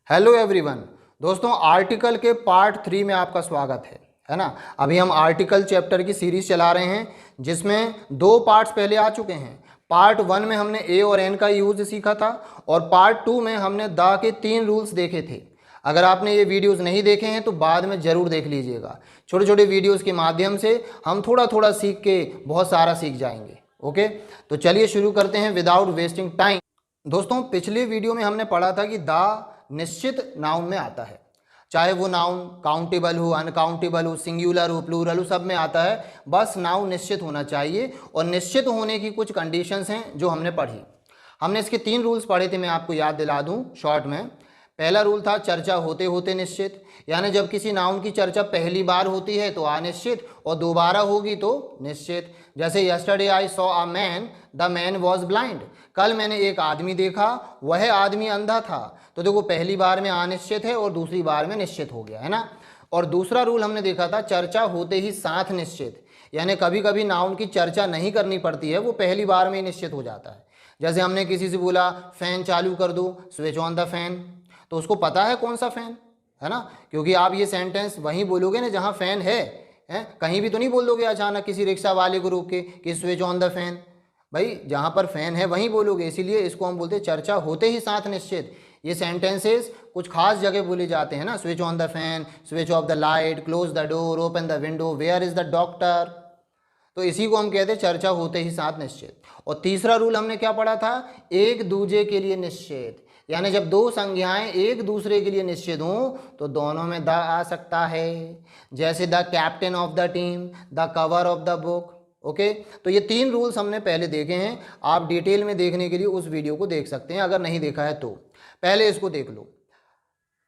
Hello everyone. दोस्तों, article के part 3 में आपका स्वागत है ना। अभी हम आर्टिकल चैप्टर की सीरीज चला रहे हैं जिसमें 2 पार्ट्स पहले आ चुके हैं। पार्ट 1 में हमने ए और एन का यूज सीखा था और पार्ट 2 में हमने द के 3 रूल्स देखे थे। अगर आपने ये वीडियोस नहीं देखे हैं तो बाद में ज़रूर देख लीजिएगा। छोटे छोटे वीडियोस के माध्यम से हम थोड़ा थोड़ा सीख के बहुत सारा सीख जाएंगे। ओके, तो चलिए शुरू करते हैं विदाउट वेस्टिंग टाइम। दोस्तों, पिछले वीडियो में हमने पढ़ा था कि द निश्चित नाउन में आता है, चाहे वो नाउन काउंटेबल हो, अनकाउंटेबल हो, सिंगुलर हो, प्लूरल हो, सब में आता है। बस नाउन निश्चित होना चाहिए और निश्चित होने की कुछ कंडीशंस हैं जो हमने पढ़ी। हमने इसके 3 रूल्स पढ़े थे, मैं आपको याद दिला दूं शॉर्ट में। पहला रूल था चर्चा होते होते निश्चित, यानी जब किसी नाउन की चर्चा पहली बार होती है तो अनिश्चित और दोबारा होगी तो निश्चित। जैसे yesterday I saw a man, the man was blind. कल मैंने एक आदमी देखा, वह आदमी अंधा था। तो देखो, पहली बार में अनिश्चित है और दूसरी बार में निश्चित हो गया है ना। और दूसरा रूल हमने देखा था चर्चा होते ही साथ निश्चित, यानी कभी कभी नाउन की चर्चा नहीं करनी पड़ती है, वो पहली बार में ही निश्चित हो जाता है। जैसे हमने किसी से बोला फैन चालू कर दो, स्विच ऑन द फैन, तो उसको पता है कौन सा फैन है ना, क्योंकि आप ये सेंटेंस वहीं बोलोगे ना जहाँ फैन है। कहीं भी तो नहीं बोल दोगे अचानक किसी रिक्शा वाले को रोक के कि स्विच ऑन द फैन। भाई, जहाँ पर फैन है वहीं बोलोगे, इसीलिए इसको हम बोलते हैं चर्चा होते ही साथ निश्चित। ये सेंटेंसेस कुछ खास जगह बोले जाते हैं ना, switch on the fan, switch off the light, close the door, open the window, where is the doctor. तो इसी को हम कहते हैं चर्चा होते ही साथ निश्चित। और तीसरा रूल हमने क्या पढ़ा था, एक दूजे के लिए निश्चित, यानी जब 2 संज्ञाएं एक दूसरे के लिए निश्चित हों तो दोनों में द आ सकता है। जैसे the captain of the team, the cover of the book. Okay, तो ये 3 रूल्स हमने पहले देखे हैं। आप डिटेल में देखने के लिए उस वीडियो को देख सकते हैं, अगर नहीं देखा है तो पहले इसको देख लो।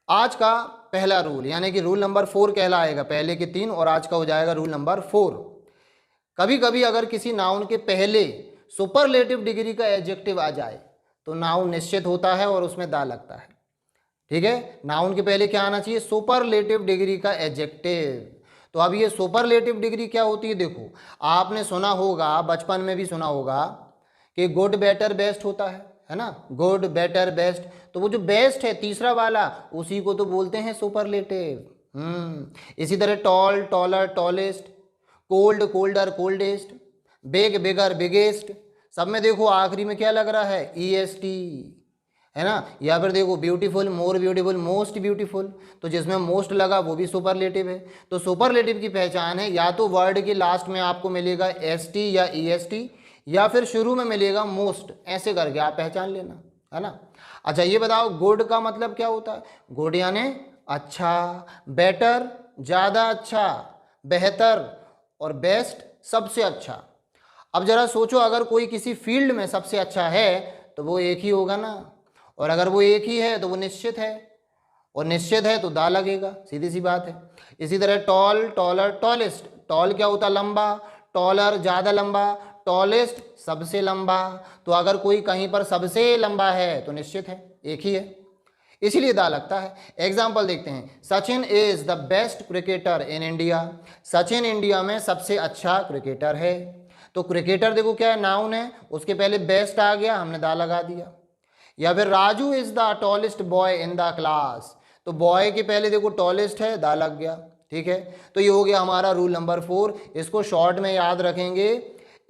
आज का पहला रूल यानी कि रूल नंबर 4 कहलाएगा, पहले के 3 और आज का हो जाएगा रूल नंबर 4। कभी कभी अगर किसी नाउन के पहले सुपरलेटिव डिग्री का एडजेक्टिव आ जाए तो नाउन निश्चित होता है और उसमें दा लगता है। ठीक है, नाउन के पहले क्या आना चाहिए, सुपरलेटिव डिग्री का एडजेक्टिव। तो अब ये सुपरलेटिव डिग्री क्या होती है, देखो आपने सुना होगा, बचपन में भी सुना होगा कि गुड बेटर बेस्ट होता है ना, गुड बेटर बेस्ट। तो वो जो बेस्ट है तीसरा वाला, उसी को तो बोलते हैं सुपरलेटिव। इसी तरह tall taller tallest, cold colder coldest, big bigger biggest, सब में देखो आखिरी में क्या लग रहा है, EST है ना। या फिर देखो beautiful, more beautiful, most beautiful, तो जिसमें मोस्ट लगा वो भी सुपरलेटिव है। तो सुपरलेटिव की पहचान है, या तो वर्ड के लास्ट में आपको मिलेगा ST या EST, या फिर शुरू में मिलेगा मोस्ट, ऐसे करके आप पहचान लेना है ना। अच्छा, ये बताओ गुड का मतलब क्या होता है। गुड यानी अच्छा, बेटर ज़्यादा अच्छा, बेहतर, और बेस्ट सबसे अच्छा। अब जरा सोचो, अगर कोई किसी फील्ड में सबसे अच्छा है तो वो एक ही होगा ना, और अगर वो एक ही है तो वो निश्चित है, और निश्चित है तो दा लगेगा, सीधी सी बात है। इसी तरह टॉल टॉलर टॉलेस्ट, टॉल क्या होता है, लंबा, टॉलर ज़्यादा लंबा, टॉलेस्ट सबसे लंबा। तो अगर कोई कहीं पर सबसे लंबा है तो निश्चित है, एक ही है, इसीलिए दा लगता है। एग्जाम्पल देखते हैं, Sachin is the best cricketer in India. Sachin India में सबसे अच्छा क्रिकेटर है। तो क्रिकेटर देखो क्या है, नाउन है, उसके पहले बेस्ट आ गया, हमने दा लगा दिया। या फिर Raju is the tallest boy in the class, तो बॉय के पहले देखो टॉलेस्ट है, दा लग गया। ठीक है, तो ये हो गया हमारा रूल नंबर 4। इसको शॉर्ट में याद रखेंगे,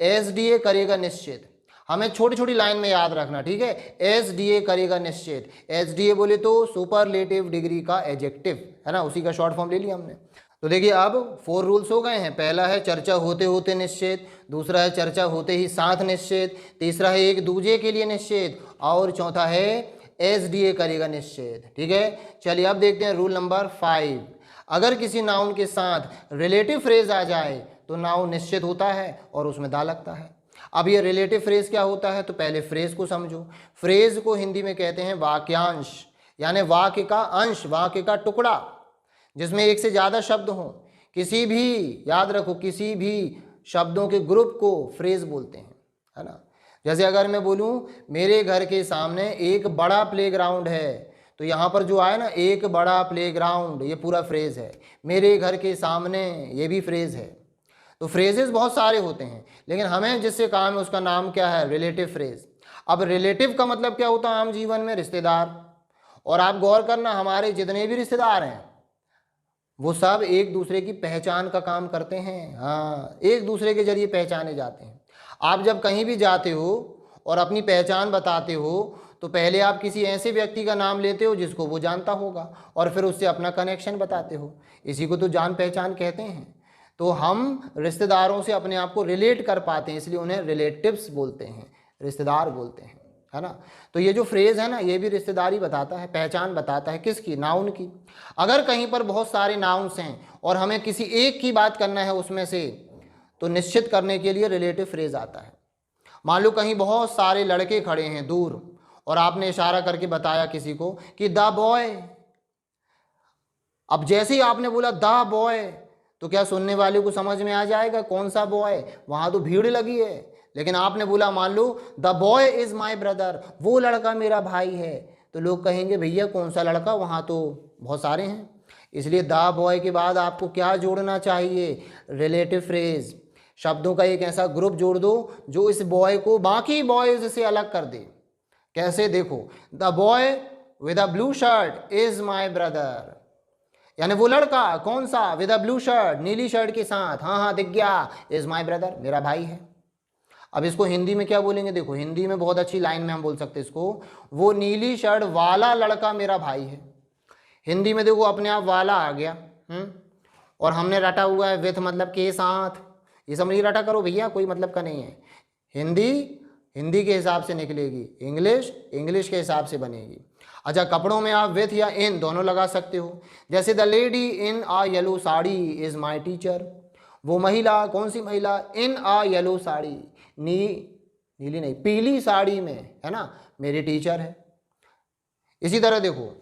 SDA करेगा निश्चित। हमें छोटी छोटी लाइन में याद रखना, ठीक है। SDA करेगा निश्चित, SDA बोले तो सुपरलेटिव डिग्री का एडजेक्टिव है ना, उसी का शॉर्ट फॉर्म ले लिया हमने। तो देखिए, अब 4 रूल्स हो गए हैं। पहला है चर्चा होते होते निश्चित, दूसरा है चर्चा होते ही साथ निश्चित, तीसरा है एक दूजे के लिए निश्चित, और चौथा है SDA करेगा निश्चित। ठीक है, चलिए अब देखते हैं रूल नंबर 5। अगर किसी नाउन के साथ रिलेटिव फ्रेज आ जाए तो नाउन निश्चित होता है और उसमें दा लगता है। अब ये रिलेटिव फ्रेज क्या होता है, तो पहले फ्रेज को समझो। फ्रेज को हिंदी में कहते हैं वाक्यांश, यानी वाक्य का अंश, वाक्य का टुकड़ा जिसमें एक से ज़्यादा शब्द हों। किसी भी, याद रखो, किसी भी शब्दों के ग्रुप को फ्रेज बोलते हैं, है ना। जैसे अगर मैं बोलूँ मेरे घर के सामने एक बड़ा प्लेग्राउंड है, तो यहाँ पर जो आया ना, एक बड़ा प्लेग्राउंड, ये पूरा फ्रेज है। मेरे घर के सामने, ये भी फ्रेज है। तो फ्रेजेस बहुत सारे होते हैं, लेकिन हमें जिससे काम है उसका नाम क्या है, रिलेटिव फ्रेज। अब रिलेटिव का मतलब क्या होता है आम जीवन में, रिश्तेदार। और आप गौर करना, हमारे जितने भी रिश्तेदार हैं वो सब एक दूसरे की पहचान का काम करते हैं। हाँ, एक दूसरे के जरिए पहचाने जाते हैं। आप जब कहीं भी जाते हो और अपनी पहचान बताते हो तो पहले आप किसी ऐसे व्यक्ति का नाम लेते हो जिसको वो जानता होगा और फिर उससे अपना कनेक्शन बताते हो। इसी को तो जान पहचान कहते हैं। तो हम रिश्तेदारों से अपने आप को रिलेट कर पाते हैं, इसलिए उन्हें रिलेटिव्स बोलते हैं, रिश्तेदार बोलते हैं, है ना। तो ये जो फ्रेज़ है ना, ये भी रिश्तेदारी बताता है, पहचान बताता है, किसकी? नाउन की। अगर कहीं पर बहुत सारे नाउन्स हैं और हमें किसी एक की बात करना है उसमें से, तो निश्चित करने के लिए रिलेटिव फ्रेज आता है। मान लो कहीं बहुत सारे लड़के खड़े हैं दूर और आपने इशारा करके बताया किसी को कि द बॉय। अब जैसे ही आपने बोला द बॉय, तो क्या सुनने वाले को समझ में आ जाएगा कौन सा बॉय? वहां तो भीड़ लगी है। लेकिन आपने बोला मान लो the boy is my brother, वो लड़का मेरा भाई है, तो लोग कहेंगे भैया कौन सा लड़का, वहां तो बहुत सारे हैं। इसलिए द बॉय के बाद आपको क्या जोड़ना चाहिए? Relative phrase. शब्दों का एक ऐसा ग्रुप जोड़ दो जो इस बॉय को बाकी बॉयज से अलग कर दे। कैसे? देखो, the boy with a blue shirt is my brother, यानी वो लड़का कौन सा? विद अ ब्लू शर्ट, नीली शर्ट के साथ, हाँ हाँ दिख गया, इज माई ब्रदर, मेरा भाई है। अब इसको हिंदी में क्या बोलेंगे? देखो, हिंदी में बहुत अच्छी लाइन में हम बोल सकते हैं इसको, वो नीली शर्ट वाला लड़का मेरा भाई है। हिंदी में देखो अपने आप वाला आ गया, और हमने रटा हुआ है विथ, मतलब के साथ। ये सब नहीं रटा करो भैया, कोई मतलब का नहीं है। हिंदी हिंदी के हिसाब से निकलेगी, इंग्लिश इंग्लिश के हिसाब से बनेगी। अच्छा, कपड़ों में आप विथ या इन दोनों लगा सकते हो। जैसे the lady in a yellow sari is my teacher, वो महिला, कौन सी महिला? इन आ येलो साड़ी, नीली नहीं पीली साड़ी में, है ना, मेरी टीचर है। इसी तरह देखो,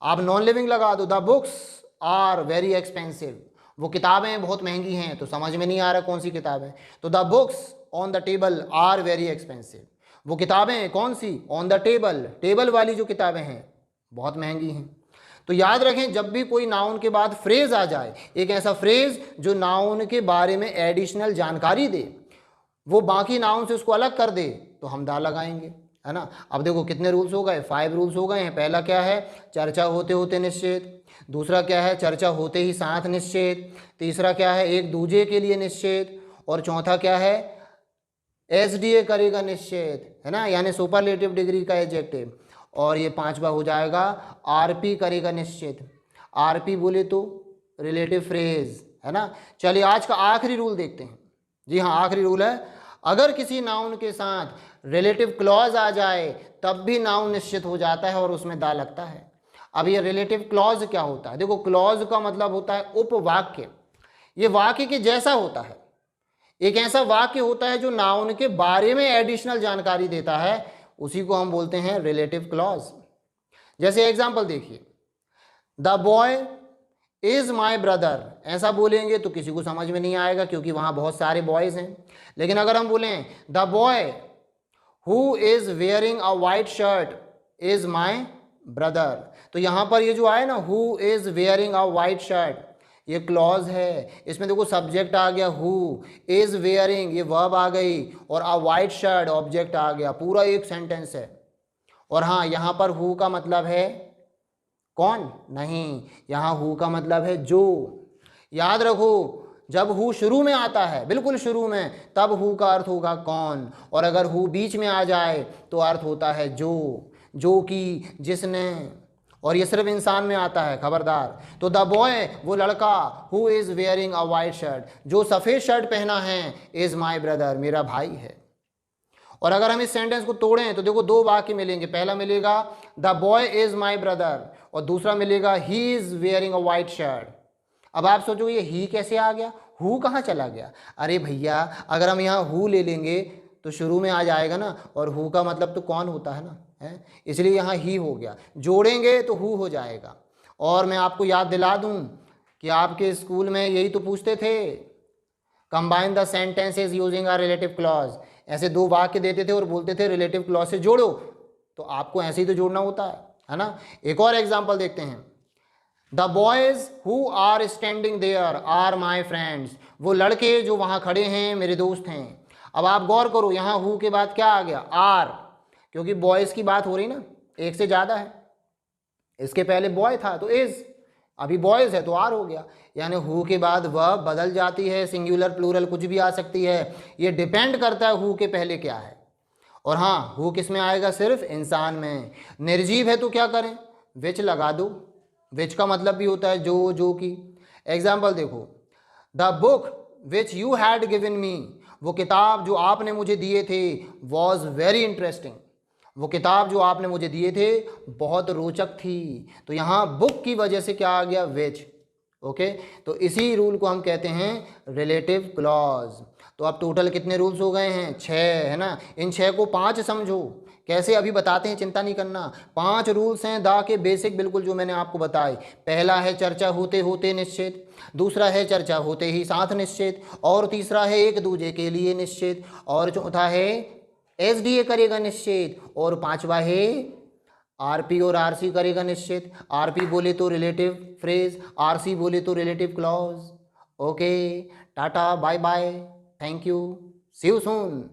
आप नॉन लिविंग लगा दो, the books are very expensive, वो किताबें बहुत महंगी हैं, तो समझ में नहीं आ रहा कौन सी किताब है, तो the books on the table are very expensive, वो किताबें कौन सी? ऑन द टेबल, टेबल वाली जो किताबें हैं बहुत महंगी हैं। तो याद रखें, जब भी कोई नाउन के बाद फ्रेज आ जाए, एक ऐसा फ्रेज जो नाउन के बारे में एडिशनल जानकारी दे, वो बाकी नाउन से उसको अलग कर दे, तो हम दा लगाएंगे, है ना। अब देखो कितने रूल्स हो गए? 5 रूल्स हो गए हैं। पहला क्या है? चर्चा होते होते निश्चित। दूसरा क्या है? चर्चा होते ही साथ निश्चित। तीसरा क्या है? एक दूजे के लिए निश्चित। और चौथा क्या है? एसडीए करेगा निश्चित, है ना, यानी सुपरलेटिव डिग्री का एडजेक्टिव। और ये पांचवा हो जाएगा आरपी करेगा निश्चित। आरपी बोले तो रिलेटिव फ्रेज, है ना। चलिए आज का आखिरी रूल देखते हैं। जी हाँ, आखिरी रूल है, अगर किसी नाउन के साथ रिलेटिव क्लॉज आ जाए तब भी नाउन निश्चित हो जाता है और उसमें दा लगता है। अब ये रिलेटिव क्लॉज क्या होता है? देखो, क्लॉज का मतलब होता है उपवाक्य। ये वाक्य के जैसा होता है, एक ऐसा वाक्य होता है जो नाउन के बारे में एडिशनल जानकारी देता है, उसी को हम बोलते हैं रिलेटिव क्लॉज। जैसे एग्जांपल देखिए, the boy is my brother, ऐसा बोलेंगे तो किसी को समझ में नहीं आएगा क्योंकि वहां बहुत सारे बॉयज हैं। लेकिन अगर हम बोलें the boy who is wearing a white shirt is my brother, तो यहां पर ये जो आए ना, who is wearing a white shirt, ये क्लॉज है। इसमें देखो सब्जेक्ट आ गया हु, इज वेयरिंग ये वर्ब आ गई, और अ वाइट शर्ट ऑब्जेक्ट आ गया, पूरा एक सेंटेंस है। और हाँ, यहां पर हु का मतलब है कौन? नहीं, यहां हु का मतलब है जो। याद रखो, जब हु शुरू में आता है, बिल्कुल शुरू में, तब हु का अर्थ होगा कौन, और अगर हु बीच में आ जाए तो अर्थ होता है जो कि, जिसने, और ये सिर्फ इंसान में आता है, खबरदार। तो द बॉय वो लड़का, who is wearing a white shirt, जो सफेद शर्ट पहना है, इज माई ब्रदर मेरा भाई है। और अगर हम इस सेंटेंस को तोड़ें तो देखो दो वाक्य मिलेंगे, पहला मिलेगा the boy is my brother, और दूसरा मिलेगा he is wearing a white shirt. अब आप सोचो ये ही कैसे आ गया, हु कहाँ चला गया? अरे भैया, अगर हम यहाँ हु ले लेंगे तो शुरू में आ जाएगा ना, और हु का मतलब तो कौन होता है ना, है, इसलिए यहाँ ही हो गया। जोड़ेंगे तो हु हो जाएगा। और मैं आपको याद दिला दूं कि आपके स्कूल में यही तो पूछते थे, combine the sentences using a relative clause. ऐसे दो वाक्य देते थे और बोलते थे रिलेटिव क्लॉज से जोड़ो, तो आपको ऐसे ही तो जोड़ना होता है ना। एक और एग्जाम्पल देखते हैं, the boys who are standing there are my friends, वो लड़के जो वहाँ खड़े हैं मेरे दोस्त हैं। अब आप गौर करो, यहाँ हु के बाद क्या आ गया? आर, क्योंकि बॉयज़ की बात हो रही ना, एक से ज़्यादा है। इसके पहले बॉय था तो इज, अभी बॉयज है तो आर हो गया। यानी हु के बाद वह बदल जाती है, सिंगुलर प्लूरल कुछ भी आ सकती है, ये डिपेंड करता है हु के पहले क्या है। और हाँ, हु किस में आएगा? सिर्फ इंसान में। निर्जीव है तो क्या करें? विच लगा दो। विच का मतलब भी होता है जो की। एग्जाम्पल देखो, the book which you had given me, वो किताब जो आपने मुझे दिए थे, वॉज वेरी इंटरेस्टिंग, वो किताब जो आपने मुझे दिए थे बहुत रोचक थी। तो यहाँ बुक की वजह से क्या आ गया? विच। ओके, तो इसी रूल को हम कहते हैं रिलेटिव क्लॉज। तो अब टोटल कितने रूल्स हो गए हैं? 6, है ना। इन 6 को 5 समझो, कैसे अभी बताते हैं, चिंता नहीं करना। 5 रूल्स हैं दा के बेसिक, बिल्कुल जो मैंने आपको बताए। पहला है चर्चा होते होते निश्चित, दूसरा है चर्चा होते ही साथ निश्चित, और तीसरा है एक दूसरे के लिए निश्चित, और चौथा है एसडीए करेगा निश्चित, और पांचवा है आरपी और आरसी करेगा निश्चित। आरपी बोले तो रिलेटिव फ्रेज, आरसी बोले तो relative clause. Okay, tata, bye bye, thank you, see you soon.